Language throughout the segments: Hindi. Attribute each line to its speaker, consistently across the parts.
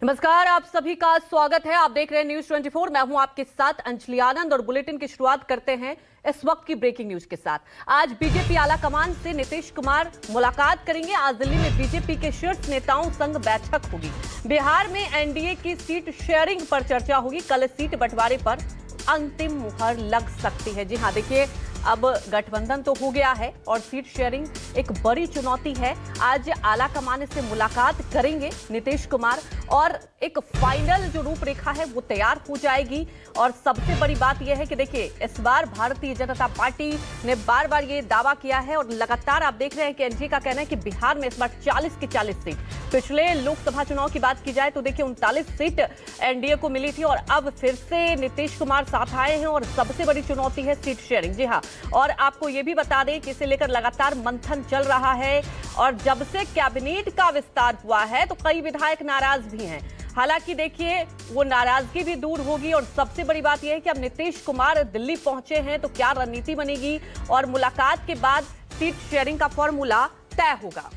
Speaker 1: नमस्कार, आप सभी का स्वागत है। आप देख रहे हैं न्यूज 24। मैं हूं आपके साथ अंजलि आनंद और बुलेटिन की शुरुआत करते हैं इस वक्त की ब्रेकिंग न्यूज के साथ। आज बीजेपी आला कमान से नीतीश कुमार मुलाकात करेंगे। आज दिल्ली में बीजेपी के शीर्ष नेताओं संग बैठक होगी। बिहार में एनडीए की सीट शेयरिंग पर चर्चा होगी। कल सीट बंटवारे पर अंतिम मुहर लग सकती है। जी हां, देखिए अब गठबंधन तो हो गया है और सीट शेयरिंग एक बड़ी चुनौती है। आज आला कमान से मुलाकात करेंगे नीतीश कुमार और एक फाइनल जो रूपरेखा है वो तैयार हो जाएगी। और सबसे बड़ी बात यह है कि देखिए इस बार भारतीय जनता पार्टी ने बार बार ये दावा किया है और लगातार आप देख रहे हैं कि एनडीए का कहना है कि बिहार में इस बार 40 की 40 सीट। पिछले लोकसभा चुनाव की बात की जाए तो देखिए 39 सीट एनडीए को मिली थी और अब फिर से नीतीश कुमार साथ आए हैं और सबसे बड़ी चुनौती है सीट शेयरिंग। जी हाँ, और आपको ये भी बता दें कि इसे लेकर लगातार मंथन चल रहा है और जब से कैबिनेट का विस्तार हुआ है तो कई विधायक नाराज भी हैं। हालांकि देखिए वो नाराजगी भी दूर होगी और सबसे बड़ी बात यह है कि अब नीतीश कुमार दिल्ली पहुंचे हैं तो क्या रणनीति बनेगी और मुलाकात के बाद सीट शेयरिंग का फॉर्मूला तय होगा।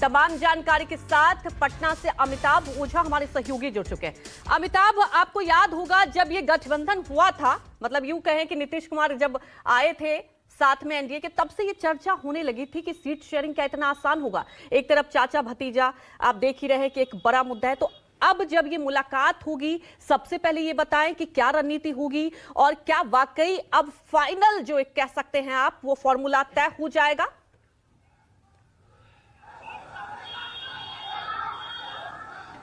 Speaker 1: तमाम जानकारी के साथ पटना से अमिताभ ओझा हमारे सहयोगी जुड़ चुके हैं। अमिताभ, आपको याद होगा जब ये गठबंधन हुआ था, मतलब यूं कहें कि नीतीश कुमार जब आए थे साथ में एनडीए के, तब से ये चर्चा होने लगी थी कि सीट शेयरिंग क्या इतना आसान होगा। एक तरफ चाचा भतीजा, आप देख ही रहे कि एक बड़ा मुद्दा है। तो अब जब ये मुलाकात होगी, सबसे पहले ये बताएं कि क्या रणनीति होगी और क्या वाकई अब फाइनल जो एक कह सकते हैं आप वो फॉर्मूला तय हो जाएगा।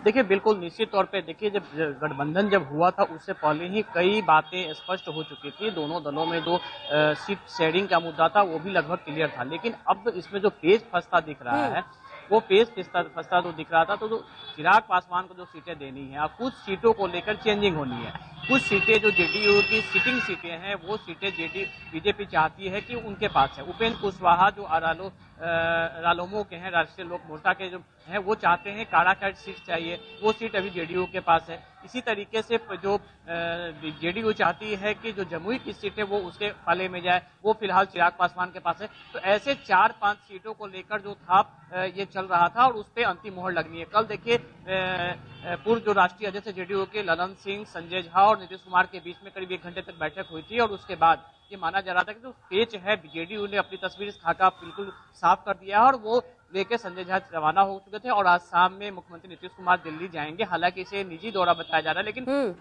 Speaker 2: देखिए, बिल्कुल निश्चित तौर पे देखिए जब गठबंधन जब हुआ था उससे पहले ही कई बातें स्पष्ट हो चुकी थी। दोनों दलों में जो सीट शेयरिंग का मुद्दा था वो भी लगभग क्लियर था, लेकिन अब इसमें जो पेच फंसता दिख रहा है वो पेच फंसता तो दिख रहा था। तो जो चिराग पासवान को जो सीटें देनी है, अब कुछ सीटों को लेकर चेंजिंग होनी है। कुछ सीटें जो जेडीयू की सिटिंग सीटें हैं वो सीटें बीजेपी चाहती है कि उनके पास है। उपेंद्र कुशवाहा जो रालोमो के हैं, राष्ट्रीय लोक मोर्चा के जो हैं, वो चाहते हैं काराकाट सीट चाहिए, वो सीट अभी जेडीयू के पास है। इसी तरीके से जो जेडीयू चाहती है कि जो जमुई की सीट है वो उसके पाले में जाए, वो फिलहाल चिराग पासवान के पास है। तो ऐसे 4-5 सीटों को लेकर जो था ये चल रहा था और उस पर अंतिम मोहर लगनी है। कल देखिए पूर्व जो राष्ट्रीय अध्यक्ष जेडीयू के ललन सिंह, संजय झा और नीतीश कुमार के बीच में करीब 1 घंटे तक बैठक हुई थी और उसके बाद ये माना जा रहा था कि जो पेच है जेडीयू ने अपनी तस्वीर खाका बिल्कुल साफ कर दिया है और वो लेके संजय झा रवाना हो चुके थे और आज शाम में मुख्यमंत्री नीतीश कुमार दिल्ली जाएंगे। हालांकि इसे निजी दौरा बताया जा रहा है, लेकिन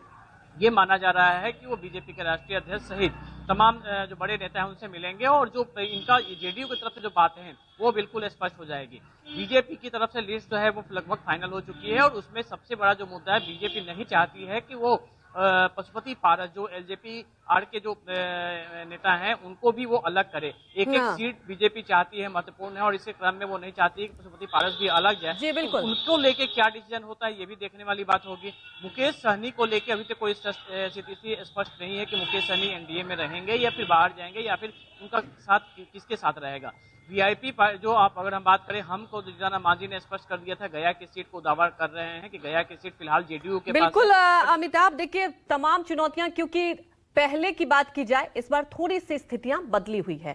Speaker 2: ये माना जा रहा है कि वो बीजेपी के राष्ट्रीय अध्यक्ष सहित तमाम जो बड़े नेता हैं उनसे मिलेंगे और जो इनका जेडीयू की तरफ से जो बातें हैं वो बिल्कुल स्पष्ट हो जाएगी। बीजेपी की तरफ से लिस्ट जो है वो लगभग फाइनल हो चुकी है और उसमें सबसे बड़ा जो मुद्दा है, बीजेपी नहीं चाहती है कि वो पशुपति पारस जो एलजेपी आर के जो नेता हैं उनको भी वो अलग करे। एक सीट बीजेपी चाहती है, महत्वपूर्ण है और इसी क्रम में वो नहीं चाहती कि पशुपति पारस भी अलग जाए।
Speaker 1: जी बिल्कुल।
Speaker 2: तो उनको लेके क्या डिसीजन होता है ये भी देखने वाली बात होगी। मुकेश सहनी को लेके अभी तक कोई स्थिति स्पष्ट नहीं है कि मुकेश सहनी एनडीए में रहेंगे या फिर बाहर जाएंगे या फिर उनका साथ किसके साथ रहेगा। वीआईपी जो आप अगर हम बात करें, हमको जीतन मांझी ने स्पष्ट कर दिया था, गया की सीट को दावा कर रहे हैं कि गया की सीट फिलहाल जेडीयू के पास है।
Speaker 1: बिल्कुल अमिताभ, देखिए तमाम चुनौतियां, क्योंकि पहले की बात की जाए इस बार थोड़ी सी स्थितियां बदली हुई है।